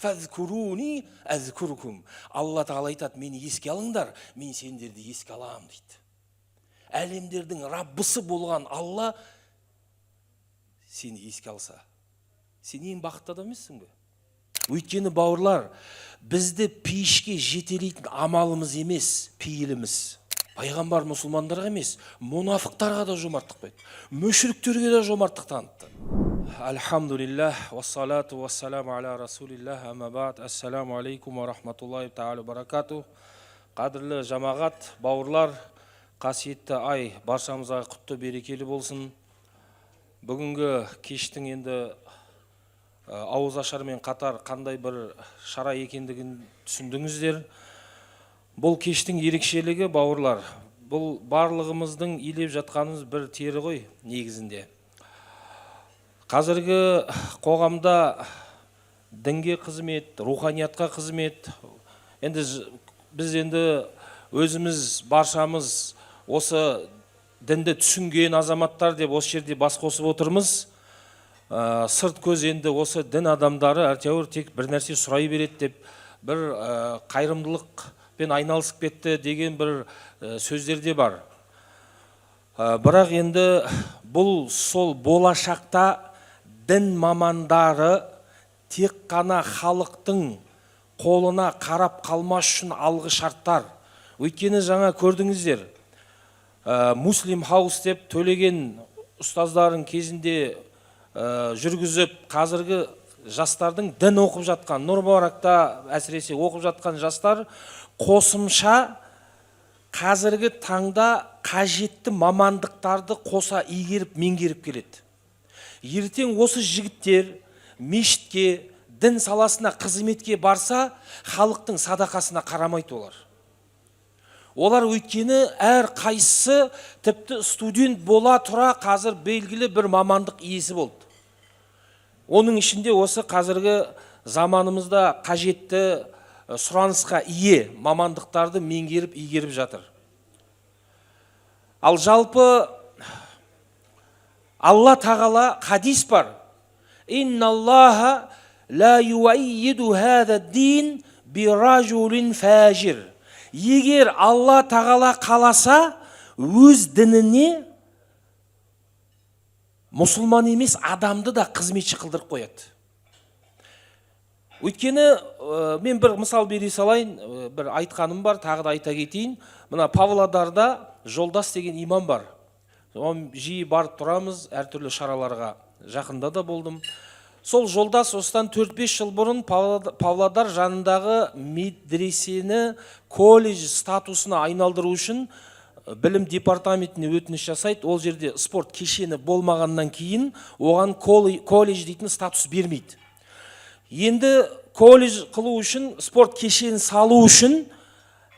Фазкуруни азкуркум. Алла Тағала айтады, мені еске алыңдар, мен сендерді еске аламын дейді. Әлемдердің Раббысы болған Алла сені еске алса, сен ең бақытты адам емессің бе? Өйткені бауырлар, бізді пейішке жетелейтін амалымыз емес, пейіліміз. Пайғамбар мұсылмандарға емес, мұнафықтарға да жомарттық қойды, мүшриктерге де жомарттық танытты. Альхамдулиллах, вассалату вассаламу аля расулиллах, амма ба'д, ассаламу алейкум ва рахматуллахи та'ала баракату. Қадірлі жамағат, бауырлар, қасиетті ай баршамызға құтты берекелі болсын. Бүгінгі кештің енді ауыз ашармен қатар қандай бір шара екендігін түсіндіңіздер. Бұл кештің ерекшелігі, бауырлар, бұл барлығымыздың илеп жатқанымыз бір тері ғой негізінде. Қазіргі қоғамда дінге қызмет, руханиятқа қызмет, біз өзіміз баршамыз осы дінді түсінген азаматтар деп осы жерде бас қосып отырмыз. Сырт көз енді осы дін адамдары әйтеуір тек бір нәрсе сұрай береді деп, бір қайырымдылықпен айналысып кетті деген бір сөздер де бар. Бірақ енді бұл сол болашақта дін мамандары тек қана халықтың қолына қарап қалмас үшін алғы шарттар. Өйткені жаңа көрдіңіздер, Муслим Хаус деп төлеген ұстаздардың кезінде жүргізіп, қазіргі жастардың дін оқып жатқан, Нұр-Мүбаракта әсіресе оқып жатқан жастар қосымша қазіргі таңда қажетті мамандықтарды қоса игеріп, меңгеріп келеді. Ертең осы жігіттер мешітке, дін саласына қызметке барса, халықтың садақасына қарамайды олар. Олар өйткені әр қайсысы тіпті студент бола тұра қазір белгілі бір мамандық иесі болды. Оның ішінде осы қазіргі заманымызда қажетті сұранысқа ие мамандықтарды меңгеріп игеріп жатыр. Ал жалпы Алла Тағала хадис бар. Инналлаха ла юайиду хаза дин биражулин фажир. Егер Алла Тағала қаласа, өз дініне мұсылман емес адамды да қызметші қылдырып қояды. Өйткені мен бір мысал бере салайын, бір айтқаным бар, тағы да айта кетейін. Мына Павлодарда Жолдас деген имам бар. Жиі барып тұрамыз әртүрлі шараларға, жақында да болдым. Сол Жолдас осыдан 4-5 жыл бұрын Павлодар жанындағы медресені колледж статусына айналдыру үшін білім департаментіне өтініш жасайды. Ол жерде спорт кешені болмағаннан кейін оған колледж дейтін статус бермейді. Енді колледж қылу үшін, спорт кешенін салу үшін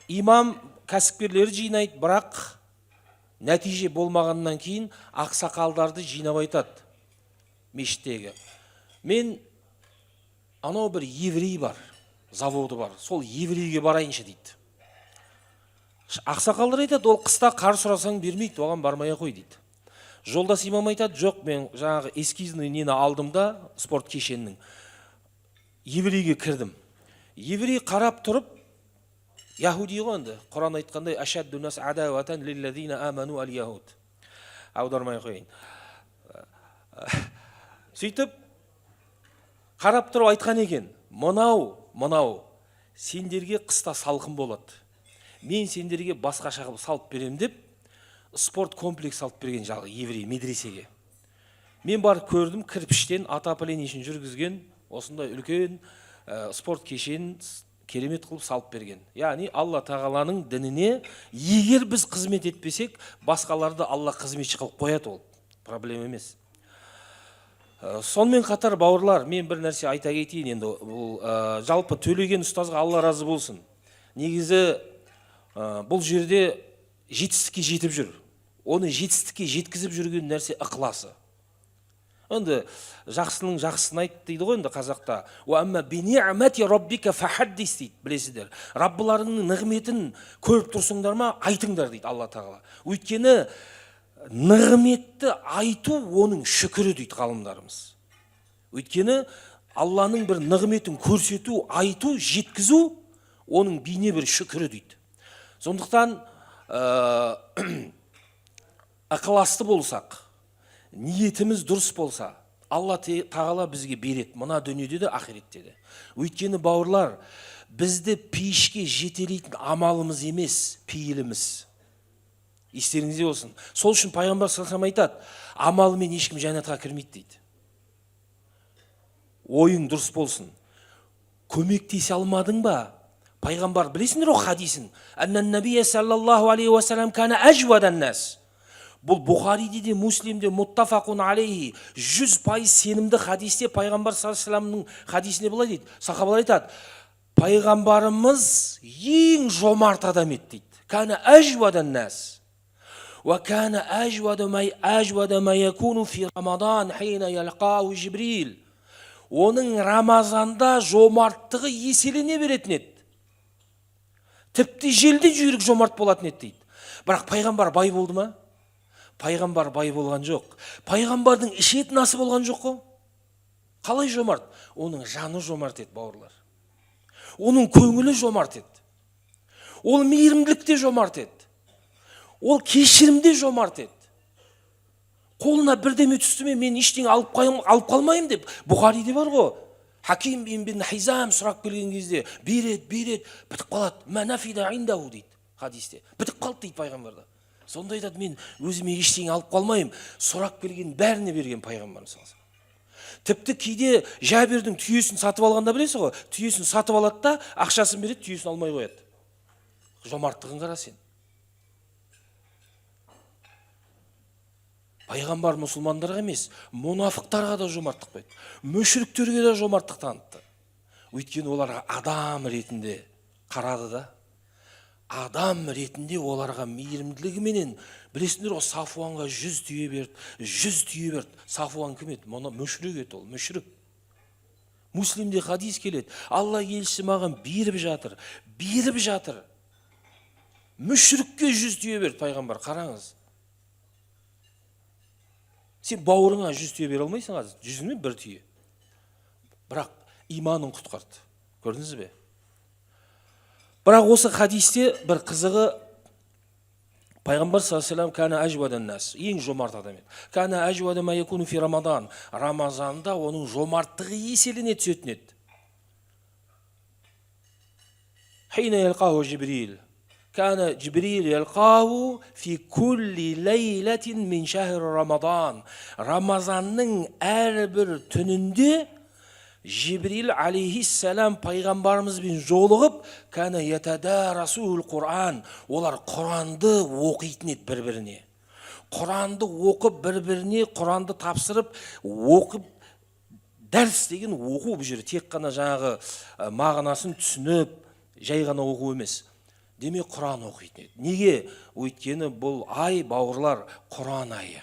имам кәсіпкерлері жинайды, бірақ нәтиже болмағаннан кейін ақсақалдарды жинап айтады мешіттегі. Мен анау бір еврей бар, заводы бар, сол еврейге барайыншы дейді. Ақсақалдар айтады, ол қыста қар сұрасаң бермейді, оған бармай қой дейді. Жолдас имам айтады, жоқ, мен жаңағы эскизный нені алдым да, спорт кешенінің. Еврейге кірдім. Еврей қарап тұрып, яхуди ғой енді, Құран айтқандай, ашадду нас адаватан лиллазина аману ал-яхуд. Аудармай қойын. Сөйтіп, қарап тұрып айтқан екен, мынау, сендерге қыста салқын болады. Мен сендерге басқаша қылып салып берем деп, спорт комплекс салып берген жағы еврей медресеге. Мен барып көрдім, кірпіштен отоплениесін жүргізген, осындай үлкен спорт кешенін керемет қылып салып берген. Яғни Алла Тағаланың дініне егер біз қызмет етпесек, басқаларды Алла қызметші қылып қояды, ол проблема емес. Сонымен қатар бауырлар, мен бір нәрсе айта кетейін енді, жалпы төлеген ұстазға Алла разы болсын. Негізі бұл жерде жетістікке жетіп жүр. Оны жетістікке жеткізіп жүрген нәрсе ықыласы. Енді жақсының жақсысын айт дейді ғой енді қазақта. Ва амма би ни'мати раббика фахаддис дейді, білесіздер. Раббыларыңның нығметін көріп тұрсыңдар ма, айтыңдар дейді Алла Тағала. Өйткені нығметті айту оның шүкірі дейді ғалымдарымыз. Өйткені Алланың бір нығметін көрсету, айту, жеткізу, оның бейне бір шүкірі дейді. Сондықтан ықыласты болсақ, ниетіміз дұрыс болса, Алла тағала бізге береді, мына дүниеде де, ақиретте де. Өйткені бауырлар, бізді пейішке жетелейтін амалымыз емес, пейіліміз. Естеріңізде болсын. Сол үшін пайғамбар саллаллаху алейхи вассалам айтады, амалымен ешкім жәннатқа кірмейді дейді. Ойың дұрыс болсын. Көмектесе алмадың ба? Пайғамбар білесіңдер о хадисін. Аннан набия саллаллаху алейхи вассалам кана ажвадан нас. Бұл Бұхариде де, Муслимде муттафақун алейхи 100% сенімді хадисте пайғамбар саллаллаху алейхи вассаламның хадисіне былай дейді. Сахабалар айтады, пайғамбарымыз ең жомарт адам еді дейді. Кана ажвадан нас. Ва кана ажвада ма якуну фи рамадан хина ялқау Жибрил. Оның Рамазанда жомарттығы еселене беретін еді. Тіпті желде жүйрік жомарт болатын еді дейді. Бірақ пайғамбар бай болды ма? Пайғамбар бай болған жоқ. Пайғамбардың ішетін асы болған жоқ қой. Қалай жомарт? Оның жаны жомарт еді, бауырлар. Оның көңілі жомарт еді. Ол мейірімділікте жомарт еді. Ол кешірімде жомарт еді. Қолына бірдеме түсті ме, мен ештеңе алып қалмайым деп. Бұхариде бар ғой. Хаким бин Хизам сұрақ келген кезде, берет, бітіп қалады. Манафида индау дейді хадисте. Бітіп қалды дейді пайғамбарда. Сонда айтады, мен өзіме ештеңе алып қалмайым. Сұрақ келген бәріне берген пайғамбар. Тіпті кейде Жәбірдің түйесін сатып алғанда білесіз ғой, түйесін сатып алады да, ақшасын береді, түйесін алмай қояды. Жомарттығын қара сен. Пайғамбар мұсылмандарға емес, мұнафықтарға да жомарттық қойды. Мүшриктерге де жомарттық танытты. Өйткені оларға адам ретінде қарады да. Адам ретінде оларға мейірімділігіменен, білесіңдер, о Сафуанға 100 түйе берді, 100 түйе берді. Сафуан кім еді? Мұны мүшрик еді ол, мүшрик. Муслимде хадис келеді. Алла елшісі маған беріп жатыр. Мүшрикке 100 түйе берді пайғамбар, қараңыз. Сен бауырыңа 100 түйе бере алмайсың қазір, 100-мен 1 түйе. Бірақ иманын құтқарды. Көрдіңіз бе? Бірақ осы хадисте бір қызығы, пайғамбар саллаллаху алейхи вассалам кана ажвадан нас, ең жомарт адам еді. Кана ажвада ма якуну фи Рамадан. Рамазанда оның жомарттығы еселене түсетін еді. Хина ялқаху Жибрил. Кана Жибрил ялқаху фи кулли лейлатин мин шахр Рамадан. Рамазанның әрбір түнінде Жибрил алейхиссалам пайғамбарымызбен жолығып, кана ятадарасул Құран. Олар Құранды оқитын еді бір-біріне. Құранды оқып бір-біріне, Құранды тапсырып, оқып, дәріс деген оқу бұл жерде тек қана жаңағы мағынасын түсініп, жай ғана оқу емес. Демек Құран оқитын еді. Неге? Өйткені бұл ай, бауырлар, Құран айы.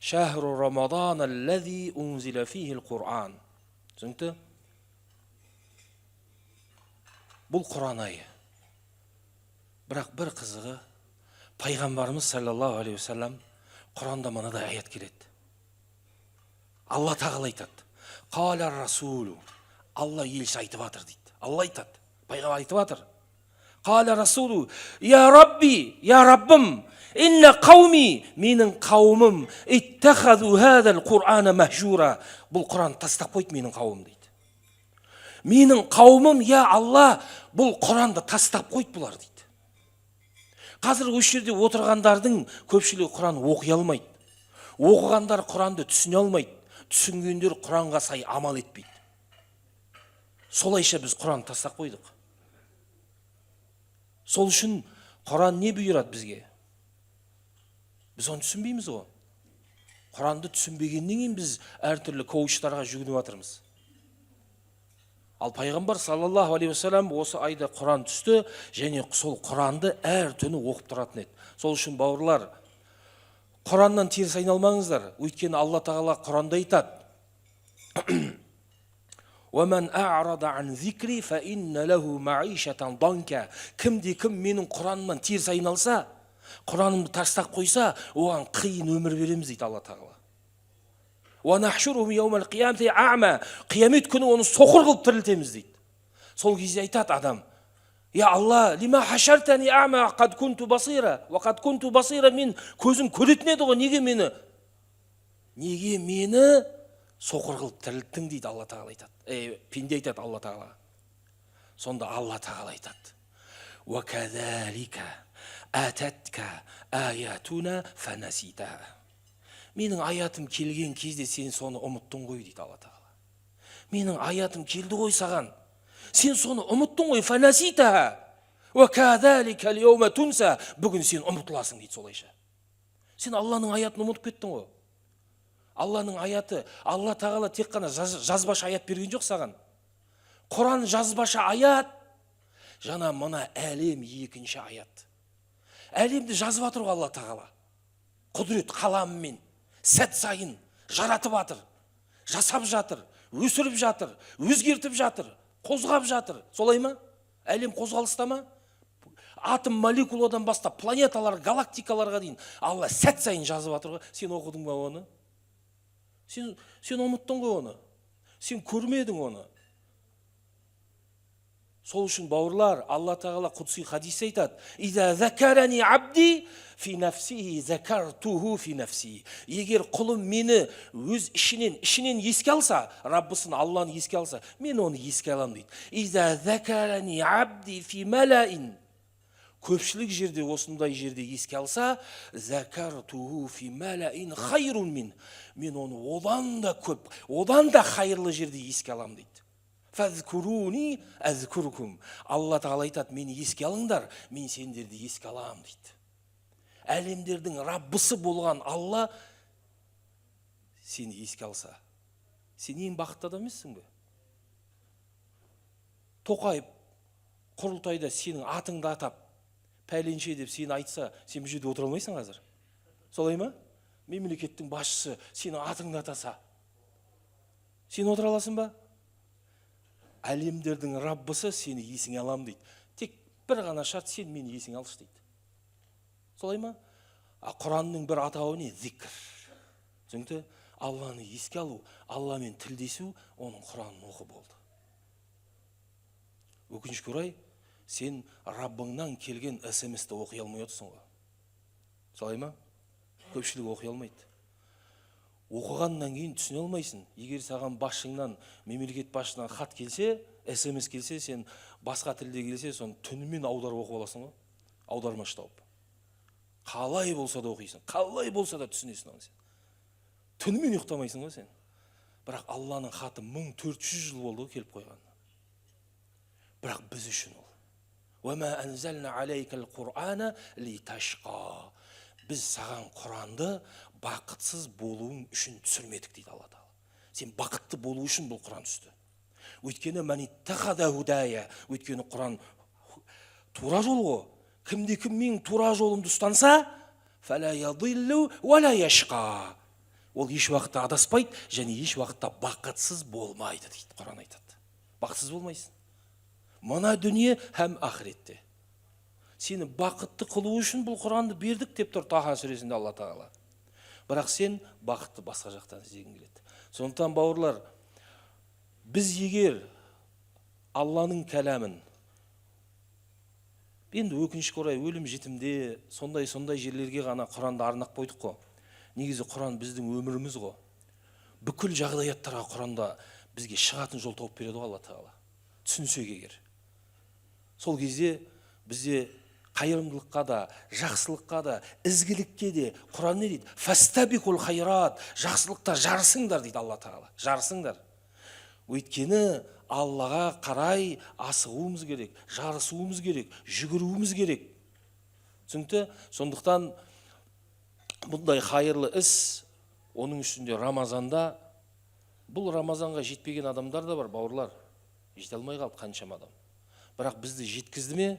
Шахру Рамадан аллази унзила фихил Құран. Түсінікті? Бұл Құран айы. Бірақ бір қызығы, пайғамбарымыз саллаллаху алейхи вассалам Құранда мынадай аят келеді. Алла тағала айтады. Қала расулу. Алла елші айтып жатыр дейді. Алла айтады. Пайғамбар айтып жатыр. Қала расулу. Я Рабби, я Раббым. Инна қауми, менің қауымым, иттахаду хадал Құр'ана махжура. Бұл Құран тастап қойды менің қауым дейді. Менің қауымым, я Алла, бұл Құранды тастап қойды бұлар дейді. Қазір осы жерде отырғандардың көпшілігі Құран оқи алмайды. Оқығандар Құранды түсіне алмайды. Түсінгендер Құранға сай амал етпейді. Солайша біз Құранды тастап қойдық. Сол үшін Құран не бұйырады бізге? Біз оны түсінбейміз ғой. Құранды түсінбегеннен кейін біз әртүрлі коучтарға жүгініп жатырмыз. Ал пайғамбар саллаллаху алейхи вассалам осы айда Құран түсті, және сол Құранды әр түні оқып тұратын еді. Сол үшін бауырлар, Құраннан теріс айналмаңыздар. Өйткені Алла тағала Құранда айтады. وَمَنْ أَعْرَضَ عَنْ ذِكْرِ فَإِنَّ لَهُ مَعِيشَةً ضَنْكَ. Кімде-кім менің Құранымнан теріс айналса, Құранымды тастап қойса, оған қиын өмір береміз дейді Алла тағала. Қиямет күні оны соқыр қылып тірілтеміз дейді. Сол кезде айтады адам: "Я Алла, лима хашартани ама қад кунту басира, ва қад кунту басира", мен көзім көретін еді ғой, неге мені соқыр қылып тірілттің дейді Алла Тағала айтады. Пенде айтады Алла Тағала. Сонда Алла Тағала айтады: "Ва кадалика ататка аятуна фанасита". Менің аятым келген кезде сен соны ұмыттың ғой дейді Алла Тағала. Менің аятым келді ғой саған, сен соны ұмыттың ғой, фанасита. Ва кадалика ал-йаума тунса, бүгін сен ұмытыласың дейді солайша. Сен Алланың аятын ұмытып кеттің ғой. Алланың аяты, Алла Тағала тек қана жазбаша аят берген жоқ саған. Құран жазбаша аят, жана мына әлем екінші аят. Әлемді жазып жатыр ғой Алла Тағала. Құдірет қаламымен сәт сайын жаратып жатыр, жасап жатыр, өсіріп жатыр, өзгертіп жатыр, қозғап жатыр. Солай ма? Әлем қозғалыста ма? Атом молекуладан бастап планеталар, галактикаларға дейін Алла сәт сайын жазып жатыр ғой. Сен оқыдың ба оны? Сен ұмыттың ғой оны. Сен көрмедің оны. Сол үшін бауырлар, Алла Тағала құдси хадис айтады: "Иза закарани абди фи нафсихи закартуху фи нафси". Егер құлым мені өз ішінен еске алса, Раббысын Алланы еске алса, мен оны еске аламын дейді. "Иза закарани абди фи малаин", көпшілік жерде, осындай жерде еске алса, закартуху фи малаин хайрун мин, мен оны одан да көп, одан да хайырлы жерде еске аламын дейді. Фазкуруни азкуркум. Алла Тағала айтады: "Мені еске алыңдар, мен сендерді еске аламын" дейді. Әлемдердің Раббысы болған Алла сені еске алса, сен ең бақытты адам емессің бе? Тоқаев құрылтайда сенің атыңды атап, пәленше деп сені айтса, сен бұл жерде отыра алмайсың қазір. Солай ма? Мемлекеттің басшысы сенің атыңды атаса, сен отыра аласың ба? Әлемдердің Раббысы сені есіңе алам дейді. Тек бір ғана шарт, сен мені есіңе алшы дейді. Солай ма? Құранның бір атауы не? Зикр. Түсінікті? Алланы еске алу, Алламен тілдесу, оның Құранын оқы болды. Өкінішке орай, сен Раббыңнан келген СМС-ті оқи алмай отырсың ғой. Солай ма? Көпшілік оқи алмайды. Оқығаннан кейін түсіне алмайсың. Егер саған басшыңнан, мемлекет басшынан хат келсе, СМС келсе, сен басқа тілде келсе, соны түнімен аударып оқып аласың ғой. Аудармашы тауып. Қалай болса да оқисың, қалай болса да түсінесің оны сен. Түнімен ұйықтамайсың ғой сен. Бірақ Алланың хаты 1400 жыл болды келіп қойған. Бірақ біз үшін ол. وَمَا أَنْزَلْنَا عَلَيْكَ الْقُرْآنَ لِتَشْقَى. Біз саған Құранды бақытсыз болуың үшін түсірмедік дейді Алла Тағала. Сен бақытты болу үшін бұл Құран түсті. Өйткені мәниттахада худая, өйткені Құран тура жол ғой. Кімде-кім менің тура жолымды ұстанса, фәлә ядиллу вәлә яшқа. Ол еш уақытта адаспайды, және еш уақытта бақытсыз болмайды дейді Құран айтады. Бақытсыз болмайсың. Мына дүние һәм ақыретте. Сені бақытты қылу үшін бұл Құранды бердік деп тұр Таха сүресінде Алла Тағала. Бірақ сен бақытты басқа жақтан іздегің келеді. Сондықтан бауырлар, біз егер Алланың кәләмін, енді өкінішке орай өлім жетімде сондай жерлерге ғана Құранды арнап қойдық қой. Негізі Құран біздің өміріміз ғой. Бүкіл жағдаяттарға Құранда бізге шығатын жол тауып береді ғой Алла Тағала. Түсінсек егер. Сол кезде бізде қайырымдылыққа да, жақсылыққа да, ізгілікке де Құран не дейді? Фастабикул хайрат, жақсылықта жарысыңдар дейді Алла Тағала. Жарысыңдар. Өйткені Аллаға қарай асығуымыз керек, жарысуымыз керек, жүгіруіміз керек. Түсінікті? Сондықтан бұндай хайырлы іс, оның үстінде Рамазанда, бұл Рамазанға жетпеген адамдар да бар, бауырлар. Жете алмай қалды қаншама адам. Бірақ бізді жеткізді ме?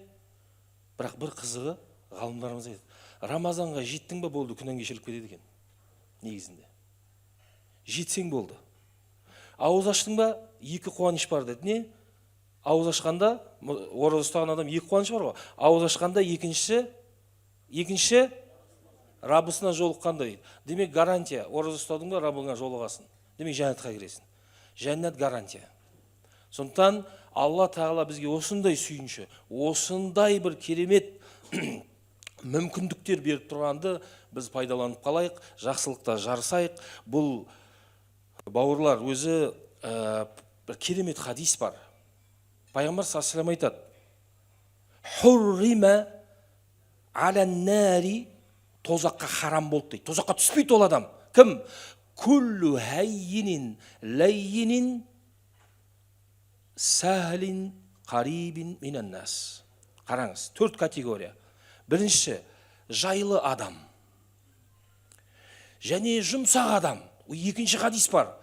Бірақ бір қызығы, ғалымдарымыз айтады: Рамазанға жеттің ба болды, күнәң кешіріліп кетеді екен. Негізінде. Жетсең болды. Ауыз аштың ба, екі қуаныш бар деді. Не? Ауыз ашқанда, ораза ұстаған адам екі қуаныш бар ғой. Ауыз ашқанда екінші Раббысына жолыққанда дейді. Демек гарантия, ораза ұстадың ба, Раббыңа жолығасың. демек жәннатқа кіресің. Жәннат гарантия. Сондықтан Алла тағала бізге осындай сүйінші, осындай бір керемет мүмкіндіктер беріп тұрғанды біз пайдаланып қалайық, жақсылықта жарысайық. Бұл бауырлар өзі бір керемет хадис бар. Пайғамбар саллаллаху алейхи ва саллям айтады: «Хуррима алан-нари», тозаққа харам болды дейді. Тозаққа түспейді ол адам. Кім? «Күллу хаййинин лаййинин сахлин қарибин минан нас». Қараңыз, 4 категория. Бірінші, жайлы адам. Және жұмсақ адам. Екінші хадис бар: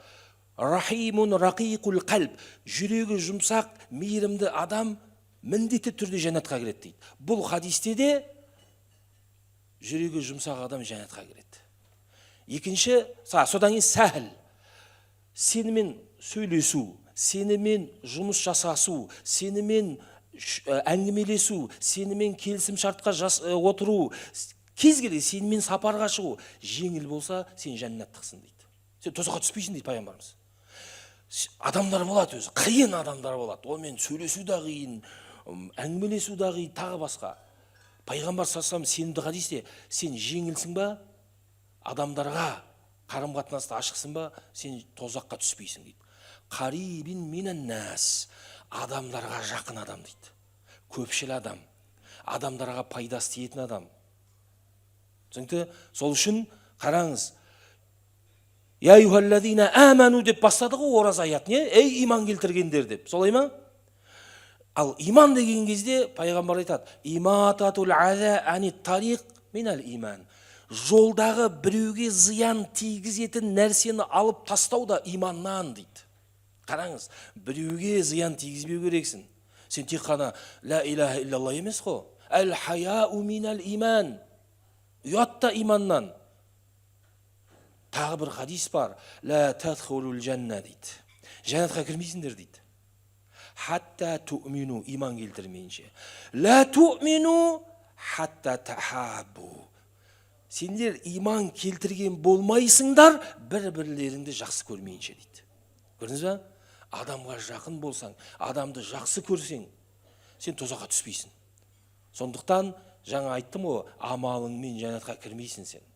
рахимун рақиқул қалб. Жүрегі жұмсақ, мейірімді адам міндетті түрде жәннатқа кіреді дейді. Бұл хадисте де жүрегі жұмсақ адам жәннатқа кіреді. Екінші, содан кейін сәхіл. Сенімен сөйлесу, сенімен жұмыс жасасу, сенімен әңгімелесу, сенімен келісім шартқа отыру, кез келген сенімен сапарға шығу жеңіл болса, сен жәннаттықсың дейді. Сен тозаққа түспейсің дейді пайғамбарымыз. Адамдар болады өзі, қиын адамдар болады. Онымен сөйлесу да қиын, әңгімелесу да қиын, тағы басқа. Пайғамбар саллаллаху алейхи ва саллям сенімді хадисте: сен жеңілсің ба, адамдарға қарым қатынаста ашықсың ба, сен тозаққа түспейсің дейді. Қарибин минан нас. Адамдарға жақын адам дейді. Көпшіл адам, адамдарға пайдасы тиетін адам. Түсінікті? Сол үшін қараңыз, «Я юхаллазина аману» деп бастады ғой ораза аят, не? Ей иман келтіргендер деп. Солай ма? Ал иман деген кезде пайғамбар айтады: «Имататул аза ани тариқ минал иман». Жолдағы біреуге зиян тигізетін нәрсені алып тастау да иманнан дейді. Қараңыз, біреуге зиян тигізбеу керексің. Сен тек қана ла илаха иллалла емес қой. Әл-хаяу минал иман. Ұят та иманнан. Тағы бір хадис бар: ла тадхулул жанна дейді. Жәннатқа кірмейсіңдер дейді. Хатта ту'мину, иман келтірмейінше. Ла ту'мину хатта тахабу. Сендер иман келтірген болмайсыңдар, бір-бірлеріңді жақсы көрмейінше дейді. Көрдіңіз ба? Адамға жақын болсаң, адамды жақсы көрсең, сен тозаққа түспейсің. Сондықтан жаңа айттым ғой, амалыңмен жәннатқа кірмейсің сен.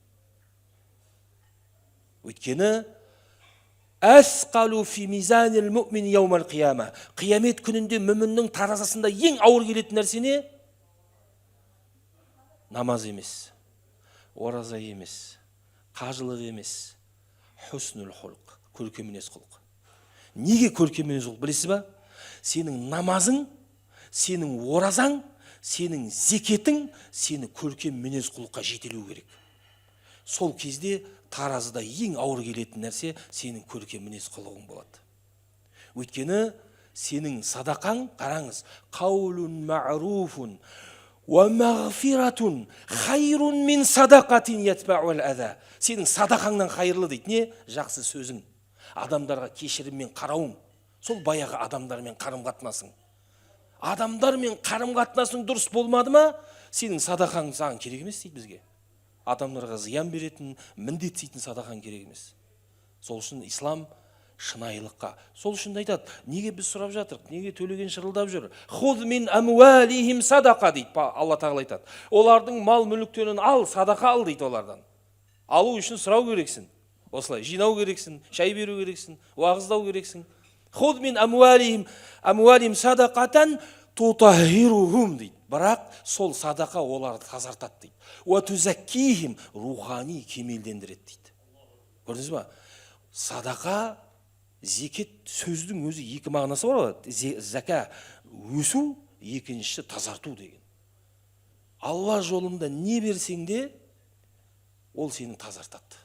Өйткені асқалу фи мизанил муъмин яумал қияма. Қиямет күнінде мүміннің таразасында ең ауыр келетін нәрсе не? Намаз емес, ораза емес, қажылық емес, хуснул хулқ, көркем мінез құлық. Неге көркем мінез құлық білесіз ба? Сенің намазың, сенің оразаң, сенің зекетің сені көркем мінез құлыққа жетелеу керек. Сол кезде таразыда ең ауыр келетін нәрсе сенің көркем мінез құлығың болады. Өйткені сенің садақаң, қараңыз, қаулун ма'руфун ва мағфиратун хайрун мин садақатин ятбауал аза. Сенің садақаңнан хайырлы дейді. Не? Жақсы сөзің, адамдарға кешіріммен қарауың. Сол баяғы адамдармен қарым-қатынасың. Адамдармен қарым-қатынасың дұрыс болмады ма, сенің садақаң саған керек емес дейді бізге. Адамдарға зиян беретін, міндетсейтін садақаң керек емес. Сол үшін ислам шынайылыққа. Сол үшін айтады, неге біз сұрап жатырық, неге төлеген шырылдап жүр? Хуз мин амуалихим садақа дейді. Алла тағала айтады. Олардың мал мүліктерін ал, садақа ал дейді олардан. Алу үшін сұрау керексің. Осылай жинау керексің, шай беру керексің, уағыздау керексің. Хуз мин амуалихим садақатан тутахирухум дейді. Бірақ сол садақа оларды тазартады дейді. Уа тузаккихим, рухани кемелдендіреді дейді. Көрдіңіз ба? Садақа, зекет сөздің өзі екі мағынасы бар. Зака өсу, екіншісі тазарту деген. Алла жолында не берсең де, ол сені тазартады.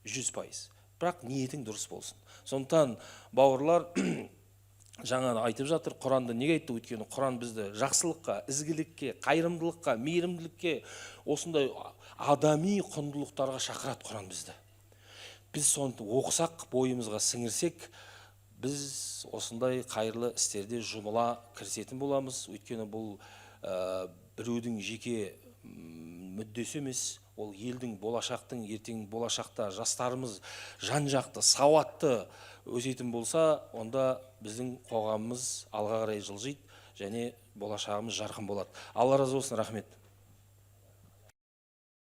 100%. Бірақ ниетің дұрыс болсын. Сондықтан бауырлар жаңа айтып жатыр, Құранды неге айтты? Өйткені Құран бізді жақсылыққа, ізгілікке, қайырымдылыққа, мейірімділікке, осындай адами құндылықтарға шақырады Құран бізді. Біз соны оқысақ, бойымызға сіңірсек, біз осындай қайырлы істерде жұмыла кірісетін боламыз. Өйткені бұл біреудің жеке мүддесі емес, ол елдің болашақтың ертең болашақта жастарымыз жан жақты сауатты өсетін болса, онда біздің қоғамымыз алға қарай жылжиды және болашағымыз жарқын болады. Алла разы болсын, рахмет.